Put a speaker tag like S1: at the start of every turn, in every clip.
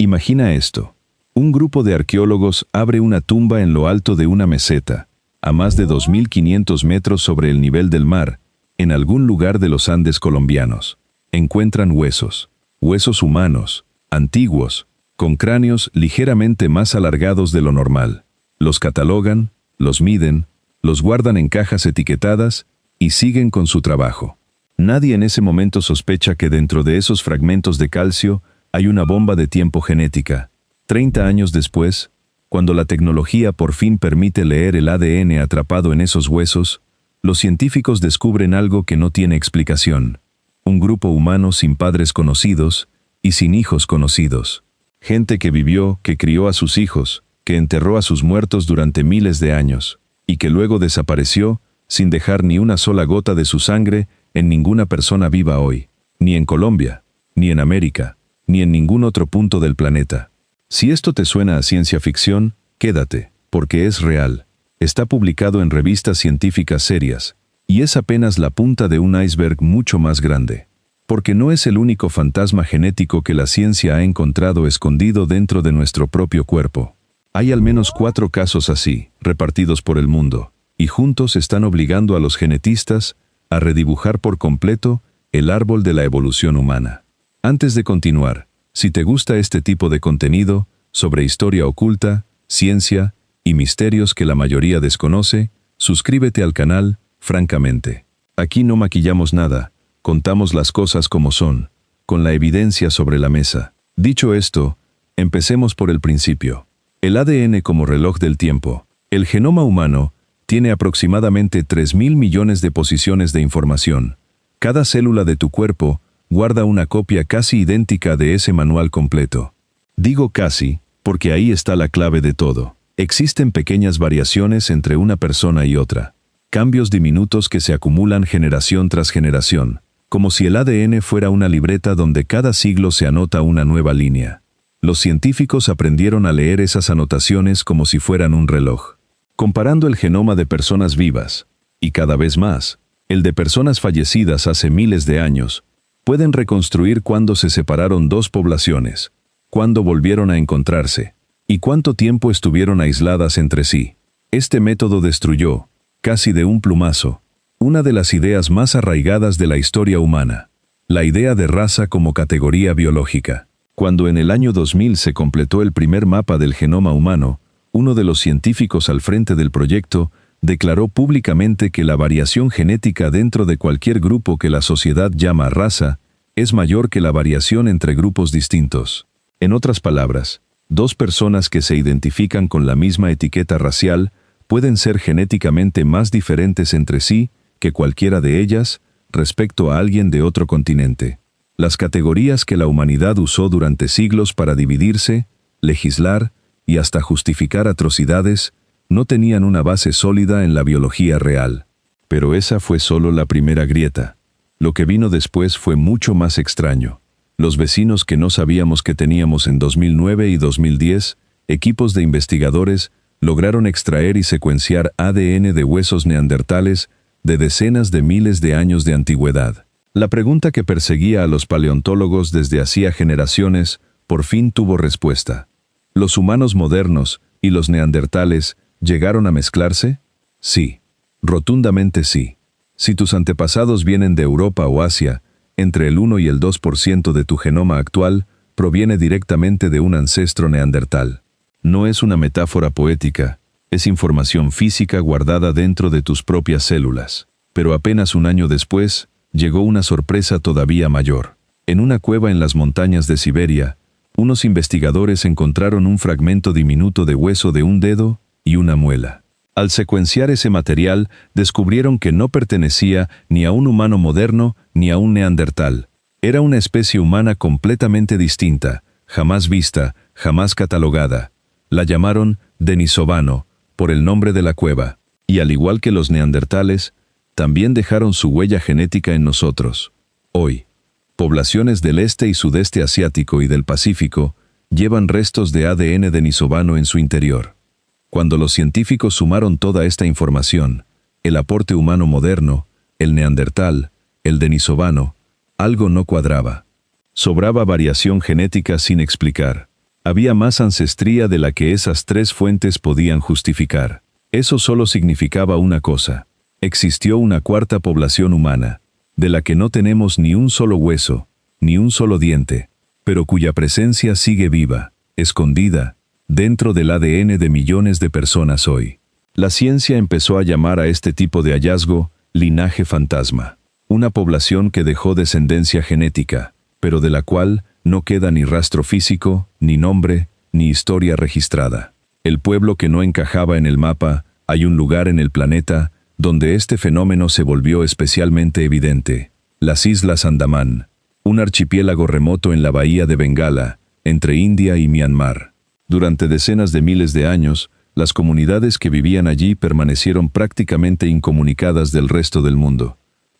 S1: Imagina esto. Un grupo de arqueólogos abre una tumba en lo alto de una meseta, a más de 2.500 metros sobre el nivel del mar, en algún lugar de los Andes colombianos. Encuentran huesos humanos, antiguos, con cráneos ligeramente más alargados de lo normal. Los catalogan, los miden, los guardan en cajas etiquetadas y siguen con su trabajo. Nadie en ese momento sospecha que dentro de esos fragmentos de calcio hay una bomba de tiempo genética. 30 años después, cuando la tecnología por fin permite leer el ADN atrapado en esos huesos, los científicos descubren algo que no tiene explicación. Un grupo humano sin padres conocidos y sin hijos conocidos. Gente que vivió, que crió a sus hijos, que enterró a sus muertos durante miles de años, y que luego desapareció sin dejar ni una sola gota de su sangre en ninguna persona viva hoy, ni en Colombia, ni en América, ni en ningún otro punto del planeta. Si esto te suena a ciencia ficción, quédate, porque es real. Está publicado en revistas científicas serias, y es apenas la punta de un iceberg mucho más grande. Porque no es el único fantasma genético que la ciencia ha encontrado escondido dentro de nuestro propio cuerpo. Hay al menos 4 casos así, repartidos por el mundo, y juntos están obligando a los genetistas a redibujar por completo el árbol de la evolución humana. Antes de continuar, si te gusta este tipo de contenido sobre historia oculta, ciencia y misterios que la mayoría desconoce, suscríbete al canal, francamente. Aquí no maquillamos nada, contamos las cosas como son, con la evidencia sobre la mesa. Dicho esto, empecemos por el principio. El ADN como reloj del tiempo. El genoma humano tiene aproximadamente 3.000 millones de posiciones de información. Cada célula de tu cuerpo guarda una copia casi idéntica de ese manual completo. Digo casi, porque ahí está la clave de todo. Existen pequeñas variaciones entre una persona y otra. Cambios diminutos que se acumulan generación tras generación, como si el ADN fuera una libreta donde cada siglo se anota una nueva línea. Los científicos aprendieron a leer esas anotaciones como si fueran un reloj. Comparando el genoma de personas vivas, y cada vez más, el de personas fallecidas hace miles de años, pueden reconstruir cuándo se separaron dos poblaciones, cuándo volvieron a encontrarse, y cuánto tiempo estuvieron aisladas entre sí. Este método destruyó, casi de un plumazo, una de las ideas más arraigadas de la historia humana, la idea de raza como categoría biológica. Cuando en el año 2000 se completó el primer mapa del genoma humano, uno de los científicos al frente del proyecto declaró públicamente que la variación genética dentro de cualquier grupo que la sociedad llama raza es mayor que la variación entre grupos distintos. En otras palabras, dos personas que se identifican con la misma etiqueta racial pueden ser genéticamente más diferentes entre sí que cualquiera de ellas respecto a alguien de otro continente. Las categorías que la humanidad usó durante siglos para dividirse, legislar y hasta justificar atrocidades no tenían una base sólida en la biología real. Pero esa fue solo la primera grieta. Lo que vino después fue mucho más extraño. Los vecinos que no sabíamos que teníamos en 2009 y 2010, equipos de investigadores lograron extraer y secuenciar ADN de huesos neandertales de decenas de miles de años de antigüedad. La pregunta que perseguía a los paleontólogos desde hacía generaciones por fin tuvo respuesta. ¿Los humanos modernos y los neandertales llegaron a mezclarse? Sí, rotundamente sí. Si tus antepasados vienen de Europa o Asia, entre el 1 y el 2% de tu genoma actual proviene directamente de un ancestro neandertal. No es una metáfora poética, es información física guardada dentro de tus propias células. Pero apenas un año después, llegó una sorpresa todavía mayor. En una cueva en las montañas de Siberia, unos investigadores encontraron un fragmento diminuto de hueso de un dedo y una muela. Al secuenciar ese material, descubrieron que no pertenecía ni a un humano moderno ni a un neandertal. Era una especie humana completamente distinta, jamás vista, jamás catalogada. La llamaron denisovano, por el nombre de la cueva, y al igual que los neandertales, también dejaron su huella genética en nosotros. Hoy, poblaciones del este y sudeste asiático y del Pacífico llevan restos de ADN denisovano en su interior. Cuando los científicos sumaron toda esta información, el aporte humano moderno, el neandertal, el denisovano, algo no cuadraba. Sobraba variación genética sin explicar. Había más ancestría de la que esas tres fuentes podían justificar. Eso solo significaba una cosa: existió una cuarta población humana, de la que no tenemos ni un solo hueso, ni un solo diente, pero cuya presencia sigue viva, escondida, dentro del ADN de millones de personas hoy. La ciencia empezó a llamar a este tipo de hallazgo linaje fantasma. Una población que dejó descendencia genética, pero de la cual no queda ni rastro físico, ni nombre, ni historia registrada. El pueblo que no encajaba en el mapa. Hay un lugar en el planeta donde este fenómeno se volvió especialmente evidente: las Islas Andamán, un archipiélago remoto en la bahía de Bengala, entre India y Myanmar. Durante decenas de miles de años, las comunidades que vivían allí permanecieron prácticamente incomunicadas del resto del mundo.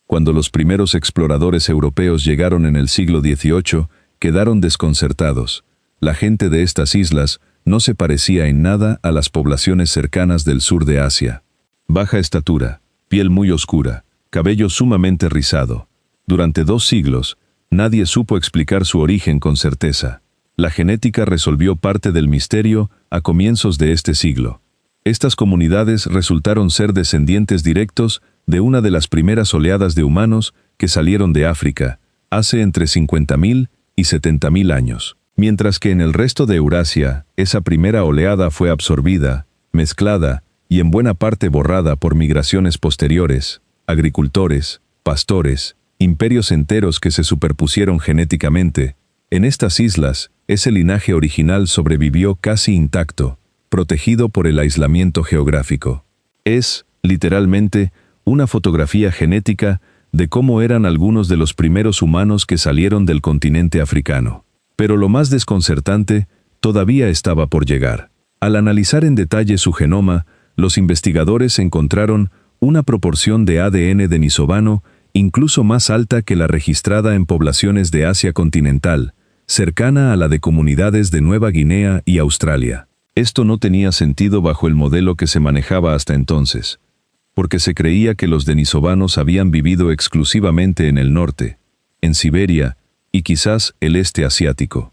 S1: Cuando los primeros exploradores europeos llegaron en el siglo XVIII, quedaron desconcertados. La gente de estas islas no se parecía en nada a las poblaciones cercanas del sur de Asia. Baja estatura, piel muy oscura, cabello sumamente rizado. Durante 2 siglos, nadie supo explicar su origen con certeza. La genética resolvió parte del misterio a comienzos de este siglo. Estas comunidades resultaron ser descendientes directos de una de las primeras oleadas de humanos que salieron de África, hace entre 50.000 y 70.000 años. Mientras que en el resto de Eurasia, esa primera oleada fue absorbida, mezclada y en buena parte borrada por migraciones posteriores, agricultores, pastores, imperios enteros que se superpusieron genéticamente. En estas islas, ese linaje original sobrevivió casi intacto, protegido por el aislamiento geográfico. Es, literalmente, una fotografía genética de cómo eran algunos de los primeros humanos que salieron del continente africano. Pero lo más desconcertante todavía estaba por llegar. Al analizar en detalle su genoma, los investigadores encontraron una proporción de ADN denisovano incluso más alta que la registrada en poblaciones de Asia continental, cercana a la de comunidades de Nueva Guinea y Australia. Esto no tenía sentido bajo el modelo que se manejaba hasta entonces, porque se creía que los denisovanos habían vivido exclusivamente en el norte, en Siberia y quizás el este asiático.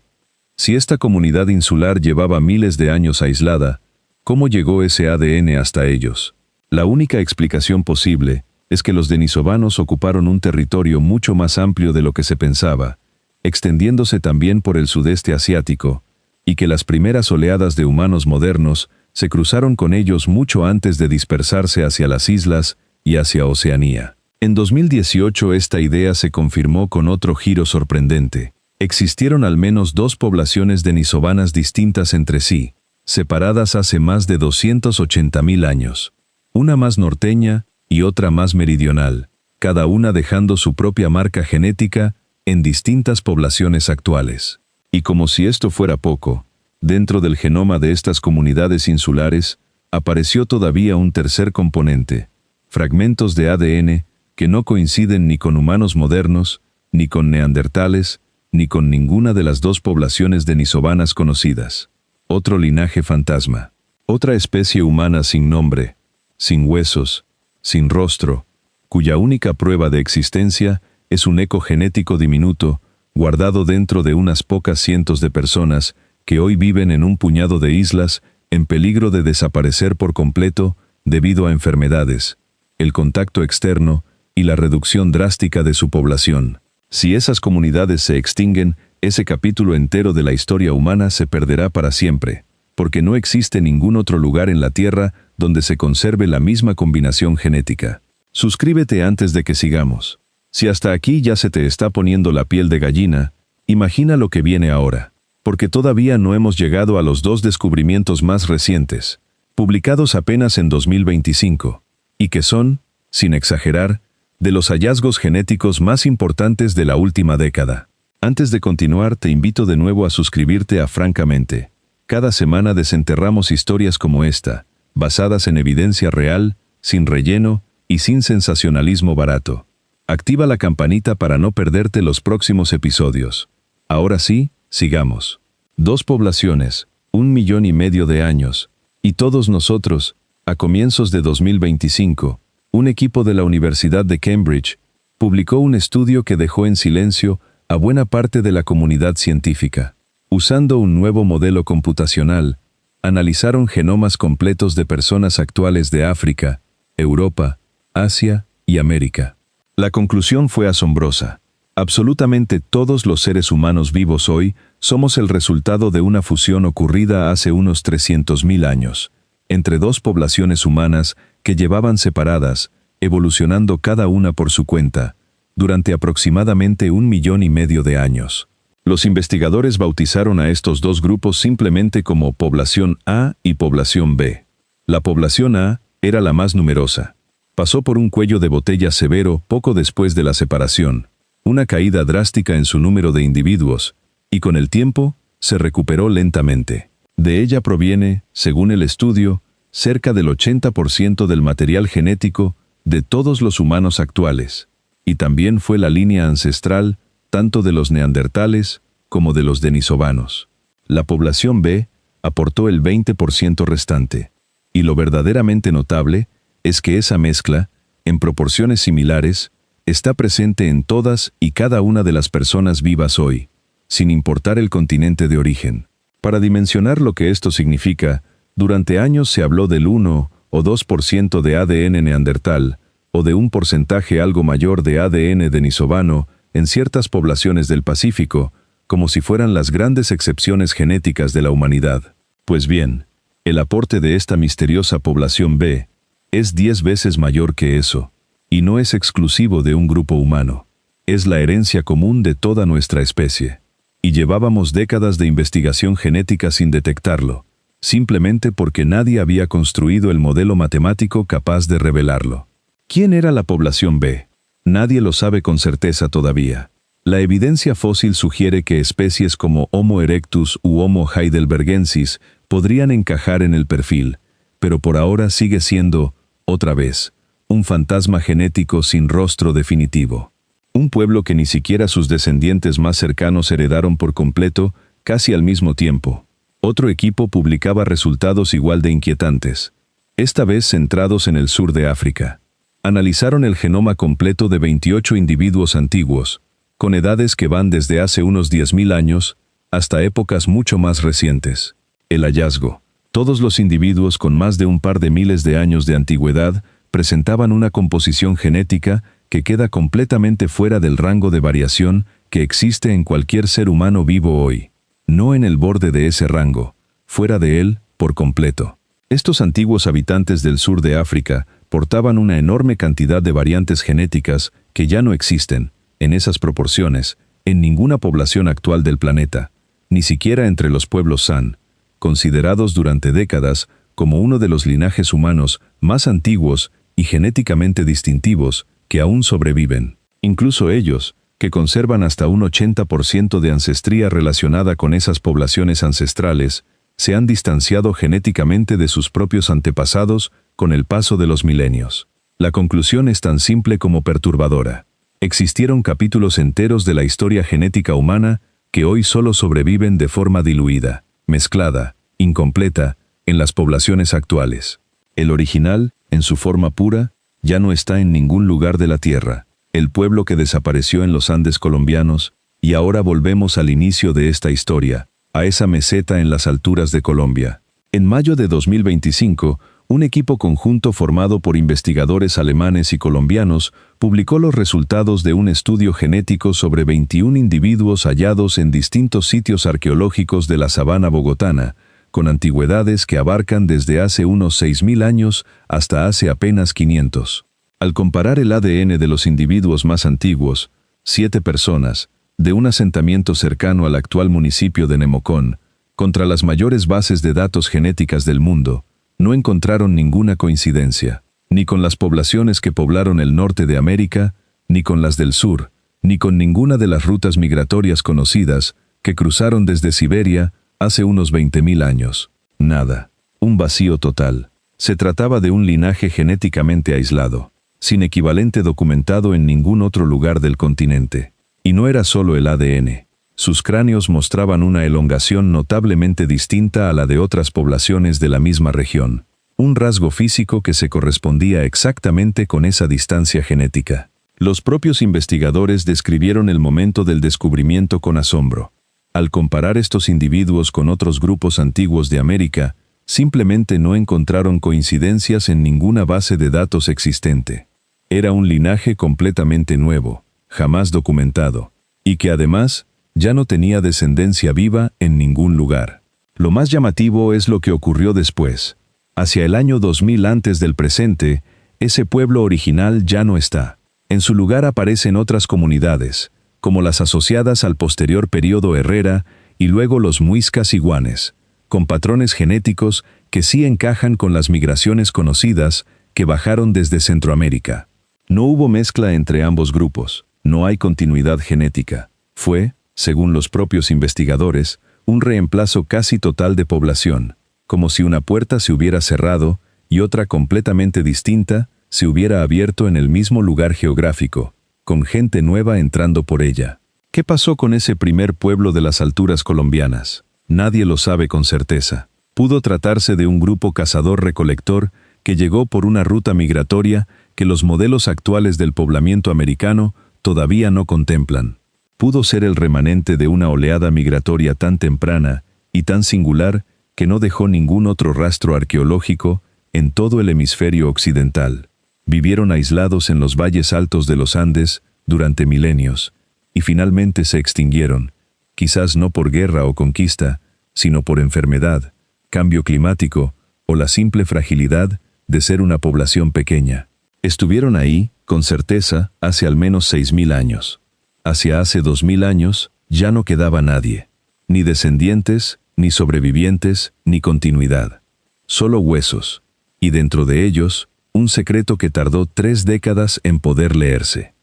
S1: Si esta comunidad insular llevaba miles de años aislada, ¿cómo llegó ese ADN hasta ellos? La única explicación posible es que los denisovanos ocuparon un territorio mucho más amplio de lo que se pensaba, extendiéndose también por el sudeste asiático, y que las primeras oleadas de humanos modernos se cruzaron con ellos mucho antes de dispersarse hacia las islas y hacia Oceanía. En 2018 esta idea se confirmó con otro giro sorprendente. Existieron al menos 2 poblaciones denisovanas distintas entre sí, separadas hace más de 280.000 años. Una más norteña y otra más meridional, cada una dejando su propia marca genética en distintas poblaciones actuales. Y como si esto fuera poco, dentro del genoma de estas comunidades insulares, apareció todavía un tercer componente: fragmentos de ADN que no coinciden ni con humanos modernos, ni con neandertales, ni con ninguna de las 2 poblaciones denisovanas conocidas. Otro linaje fantasma. Otra especie humana sin nombre, sin huesos, sin rostro, cuya única prueba de existencia es un eco genético diminuto, guardado dentro de unas pocas cientos de personas que hoy viven en un puñado de islas en peligro de desaparecer por completo debido a enfermedades, el contacto externo y la reducción drástica de su población. Si esas comunidades se extinguen, ese capítulo entero de la historia humana se perderá para siempre, porque no existe ningún otro lugar en la Tierra donde se conserve la misma combinación genética. Suscríbete antes de que sigamos. Si hasta aquí ya se te está poniendo la piel de gallina, imagina lo que viene ahora, porque todavía no hemos llegado a los 2 descubrimientos más recientes, publicados apenas en 2025, y que son, sin exagerar, de los hallazgos genéticos más importantes de la última década. Antes de continuar, te invito de nuevo a suscribirte a Francamente. Cada semana desenterramos historias como esta, basadas en evidencia real, sin relleno y sin sensacionalismo barato. Activa la campanita para no perderte los próximos episodios. Ahora sí, sigamos. 2 poblaciones, 1,5 millones de años, y todos nosotros, a comienzos de 2025, un equipo de la Universidad de Cambridge publicó un estudio que dejó en silencio a buena parte de la comunidad científica. Usando un nuevo modelo computacional, analizaron genomas completos de personas actuales de África, Europa, Asia y América. La conclusión fue asombrosa. Absolutamente todos los seres humanos vivos hoy somos el resultado de una fusión ocurrida hace unos 300.000 años, entre dos poblaciones humanas que llevaban separadas, evolucionando cada una por su cuenta, durante aproximadamente 1,5 millones de años. Los investigadores bautizaron a estos dos grupos simplemente como población A y población B. La población A era la más numerosa. Pasó por un cuello de botella severo poco después de la separación, una caída drástica en su número de individuos, y con el tiempo se recuperó lentamente. De ella proviene, según el estudio, cerca del 80% del material genético de todos los humanos actuales, y también fue la línea ancestral tanto de los neandertales como de los denisovanos. La población B aportó el 20% restante, y lo verdaderamente notable es que esa mezcla, en proporciones similares, está presente en todas y cada una de las personas vivas hoy, sin importar el continente de origen. Para dimensionar lo que esto significa, durante años se habló del 1 o 2% de ADN neandertal, o de un porcentaje algo mayor de ADN denisovano en ciertas poblaciones del Pacífico, como si fueran las grandes excepciones genéticas de la humanidad. Pues bien, el aporte de esta misteriosa población B es 10 veces mayor que eso, y no es exclusivo de un grupo humano. Es la herencia común de toda nuestra especie. Y llevábamos décadas de investigación genética sin detectarlo, simplemente porque nadie había construido el modelo matemático capaz de revelarlo. ¿Quién era la población B? Nadie lo sabe con certeza todavía. La evidencia fósil sugiere que especies como Homo erectus u Homo heidelbergensis podrían encajar en el perfil, pero por ahora sigue siendo, otra vez, un fantasma genético sin rostro definitivo. Un pueblo que ni siquiera sus descendientes más cercanos heredaron por completo, casi al mismo tiempo. Otro equipo publicaba resultados igual de inquietantes, esta vez centrados en el sur de África. Analizaron el genoma completo de 28 individuos antiguos, con edades que van desde hace unos 10.000 años hasta épocas mucho más recientes. El hallazgo: todos los individuos con más de un par de miles de años de antigüedad presentaban una composición genética que queda completamente fuera del rango de variación que existe en cualquier ser humano vivo hoy. No en el borde de ese rango, fuera de él, por completo. Estos antiguos habitantes del sur de África portaban una enorme cantidad de variantes genéticas que ya no existen, en esas proporciones, en ninguna población actual del planeta, ni siquiera entre los pueblos San, considerados durante décadas como uno de los linajes humanos más antiguos y genéticamente distintivos que aún sobreviven. Incluso ellos, que conservan hasta un 80% de ancestría relacionada con esas poblaciones ancestrales, se han distanciado genéticamente de sus propios antepasados con el paso de los milenios. La conclusión es tan simple como perturbadora. Existieron capítulos enteros de la historia genética humana que hoy solo sobreviven de forma diluida, mezclada, incompleta, en las poblaciones actuales. El original, en su forma pura, ya no está en ningún lugar de la Tierra. El pueblo que desapareció en los Andes colombianos, y ahora volvemos al inicio de esta historia, a esa meseta en las alturas de Colombia. En mayo de 2025, un equipo conjunto formado por investigadores alemanes y colombianos publicó los resultados de un estudio genético sobre 21 individuos hallados en distintos sitios arqueológicos de la sabana bogotana, con antigüedades que abarcan desde hace unos 6.000 años hasta hace apenas 500. Al comparar el ADN de los individuos más antiguos, 7 personas, de un asentamiento cercano al actual municipio de Nemocón, contra las mayores bases de datos genéticas del mundo, no encontraron ninguna coincidencia, ni con las poblaciones que poblaron el norte de América, ni con las del sur, ni con ninguna de las rutas migratorias conocidas que cruzaron desde Siberia hace unos 20.000 años. Nada. Un vacío total. Se trataba de un linaje genéticamente aislado, sin equivalente documentado en ningún otro lugar del continente. Y no era solo el ADN. Sus cráneos mostraban una elongación notablemente distinta a la de otras poblaciones de la misma región. Un rasgo físico que se correspondía exactamente con esa distancia genética. Los propios investigadores describieron el momento del descubrimiento con asombro. Al comparar estos individuos con otros grupos antiguos de América, simplemente no encontraron coincidencias en ninguna base de datos existente. Era un linaje completamente nuevo, jamás documentado, y que además ya no tenía descendencia viva en ningún lugar. Lo más llamativo es lo que ocurrió después. Hacia el año 2000 antes del presente, ese pueblo original ya no está. En su lugar aparecen otras comunidades, como las asociadas al posterior período Herrera y luego los muiscas y guanes, con patrones genéticos que sí encajan con las migraciones conocidas que bajaron desde Centroamérica. No hubo mezcla entre ambos grupos, no hay continuidad genética. Fue, según los propios investigadores, un reemplazo casi total de población, como si una puerta se hubiera cerrado y otra completamente distinta se hubiera abierto en el mismo lugar geográfico, con gente nueva entrando por ella. ¿Qué pasó con ese primer pueblo de las alturas colombianas? Nadie lo sabe con certeza. Pudo tratarse de un grupo cazador-recolector que llegó por una ruta migratoria que los modelos actuales del poblamiento americano todavía no contemplan. Pudo ser el remanente de una oleada migratoria tan temprana y tan singular que no dejó ningún otro rastro arqueológico en todo el hemisferio occidental. Vivieron aislados en los valles altos de los Andes durante milenios y finalmente se extinguieron, quizás no por guerra o conquista, sino por enfermedad, cambio climático o la simple fragilidad de ser una población pequeña. Estuvieron ahí, con certeza, hace al menos 6000 años. Hacia hace 2000 años ya no quedaba nadie, ni descendientes, ni sobrevivientes, ni continuidad. Solo huesos, y dentro de ellos, un secreto que tardó 3 décadas en poder leerse.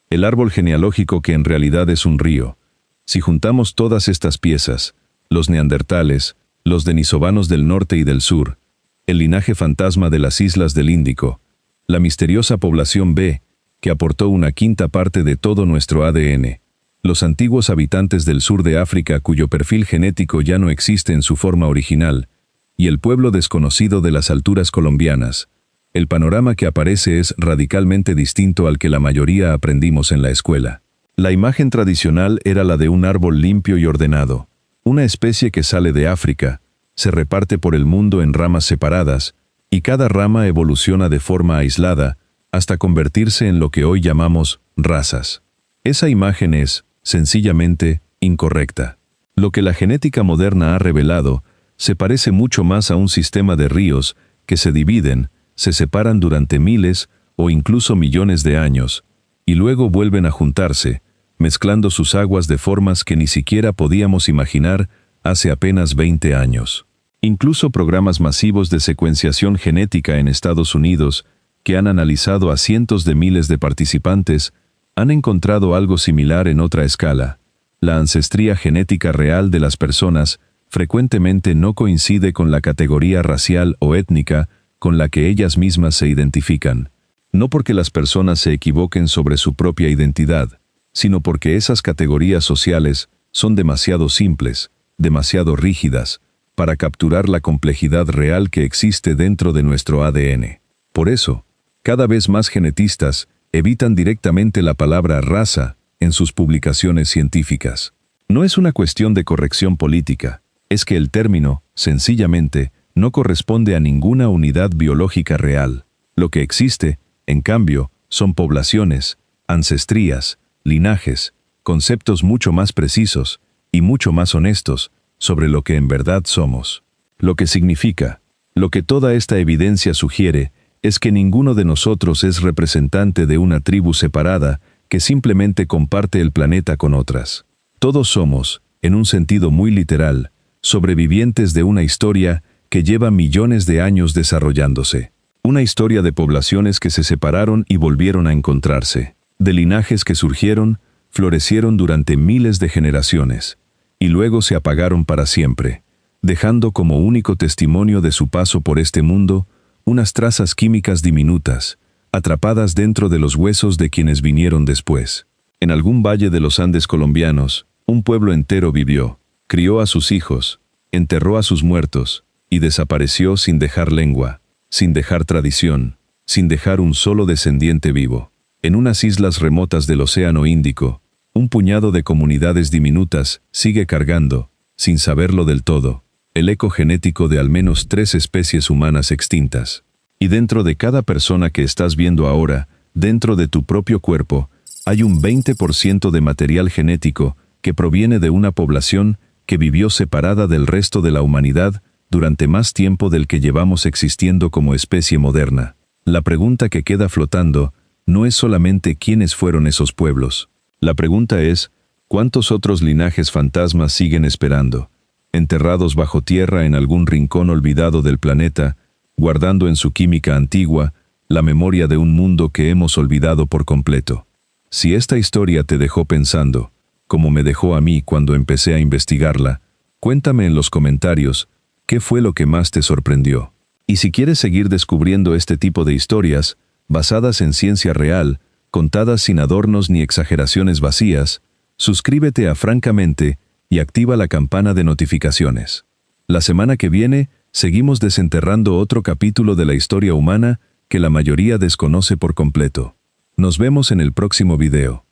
S1: El árbol genealógico que en realidad es un río. Si juntamos todas estas piezas, los neandertales, los denisovanos del norte y del sur, el linaje fantasma de las islas del Índico, la misteriosa población B, que aportó una quinta parte de todo nuestro ADN, los antiguos habitantes del sur de África cuyo perfil genético ya no existe en su forma original, y el pueblo desconocido de las alturas colombianas, el panorama que aparece es radicalmente distinto al que la mayoría aprendimos en la escuela. La imagen tradicional era la de un árbol limpio y ordenado, una especie que sale de África, se reparte por el mundo en ramas separadas, y cada rama evoluciona de forma aislada hasta convertirse en lo que hoy llamamos razas. Esa imagen es, sencillamente, incorrecta. Lo que la genética moderna ha revelado se parece mucho más a un sistema de ríos que se dividen, se separan durante miles o incluso millones de años, y luego vuelven a juntarse, mezclando sus aguas de formas que ni siquiera podíamos imaginar hace apenas 20 años. Incluso programas masivos de secuenciación genética en Estados Unidos, que han analizado a cientos de miles de participantes, han encontrado algo similar en otra escala. La ancestría genética real de las personas frecuentemente no coincide con la categoría racial o étnica con la que ellas mismas se identifican. No porque las personas se equivoquen sobre su propia identidad, sino porque esas categorías sociales son demasiado simples, demasiado rígidas, para capturar la complejidad real que existe dentro de nuestro ADN. Por eso, cada vez más genetistas evitan directamente la palabra raza en sus publicaciones científicas. No es una cuestión de corrección política, es que el término, sencillamente, no corresponde a ninguna unidad biológica real. Lo que existe, en cambio, son poblaciones, ancestrías, linajes, conceptos mucho más precisos y mucho más honestos sobre lo que en verdad somos. Lo que significa, lo que toda esta evidencia sugiere, es que ninguno de nosotros es representante de una tribu separada que simplemente comparte el planeta con otras. Todos somos, en un sentido muy literal, sobrevivientes de una historia que lleva millones de años desarrollándose. Una historia de poblaciones que se separaron y volvieron a encontrarse, de linajes que surgieron, florecieron durante miles de generaciones, y luego se apagaron para siempre, dejando como único testimonio de su paso por este mundo unas trazas químicas diminutas, atrapadas dentro de los huesos de quienes vinieron después. En algún valle de los Andes colombianos, un pueblo entero vivió, crió a sus hijos, enterró a sus muertos, y desapareció sin dejar lengua, sin dejar tradición, sin dejar un solo descendiente vivo. En unas islas remotas del Océano Índico, Un puñado de comunidades diminutas sigue cargando, sin saberlo del todo, el eco genético de al menos 3 especies humanas extintas. Y dentro de cada persona que estás viendo ahora, dentro de tu propio cuerpo, hay un 20% de material genético que proviene de una población que vivió separada del resto de la humanidad durante más tiempo del que llevamos existiendo como especie moderna. La pregunta que queda flotando no es solamente quiénes fueron esos pueblos. La pregunta es, ¿cuántos otros linajes fantasmas siguen esperando, enterrados bajo tierra en algún rincón olvidado del planeta, guardando en su química antigua la memoria de un mundo que hemos olvidado por completo? Si esta historia te dejó pensando, como me dejó a mí cuando empecé a investigarla, cuéntame en los comentarios qué fue lo que más te sorprendió. Y si quieres seguir descubriendo este tipo de historias, basadas en ciencia real, contadas sin adornos ni exageraciones vacías, suscríbete a Francamente y activa la campana de notificaciones. La semana que viene, seguimos desenterrando otro capítulo de la historia humana que la mayoría desconoce por completo. Nos vemos en el próximo video.